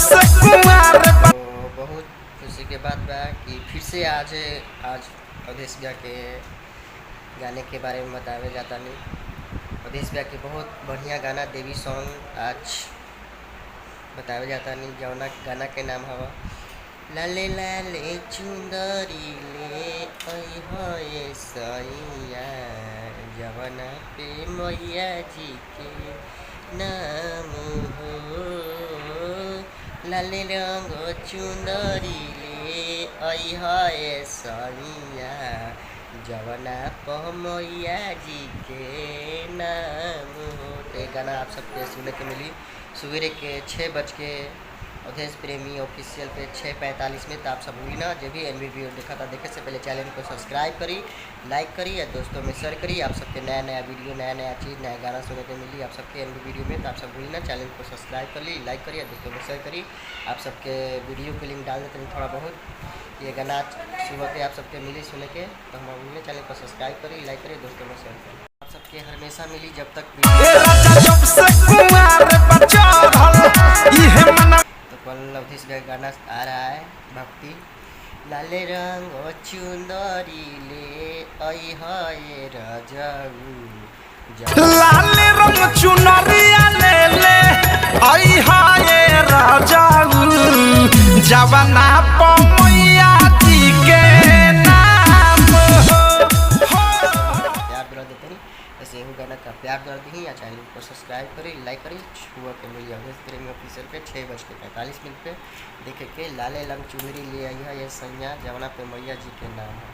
से कुमार तो बहुत खुशी के बात बा कि फिर से आज अवधेश भैया के गाने के बारे में बतावे जाता नहीं। अवधेश भैया के बहुत बढ़िया गाना देवी सॉन्ग आज बतावे जाता नहीं। जौना गाना के नाम हवा लाले लाले चुंदरी ले अइहे सैया जवना पे मैया जी के नाम हो। लाले रंग चुंदरी ले अइहे सैया जवना पे मैया जी के नाम हो। तो ये गाना आप सबके सुनने को मिली सवेरे के 6 बज के अवधेश प्रेमी ऑफिशियल पे 6:45 में। तो आप सब हुई ना जब भी एनवी वीडियो देखा था, देखे से पहले चैनल को सब्सक्राइब करी, लाइक करी या दोस्तों में शेयर करी। आप सबके नया नया वीडियो, नया नया चीज़, नया गाना सुनने को मिली आप सबके एनवी वीडियो में। तो आप सब हुई ना चैनल को सब्सक्राइब कर ली, लाइक करी या दोस्तों में शेयर करी। आप सबके वीडियो के लिंक डाल देते हैं थोड़ा बहुत। ये गाना सुबह के आप सबके मिली सुने के, तो हम हुई चैनल को सब्सक्राइब करी, लाइक करी, दोस्तों में शेयर करी। आप सबके हमेशा मिली जब तक तो कल अवधेश भैया गाना आ रहा है भक्ति। लाले रंग चुंदरी ले अइहे राजाऊ लाले रंग चुनरिया ले ले अइहे राजाऊ जवना पे मैया जी के नाम हो। प्यार दुला देते हैं ऐसे एहू गाना का प्यार दुला दी या चैनल को सब्सक्राइब करी, लाइक करी। छुआ के मिली अवधेश प्रेमी ऑफिशियल पे 6:45 पे देखे के लाले रंग चुनरी ले अइहे सैया जवना पे मैया जी के नाम है।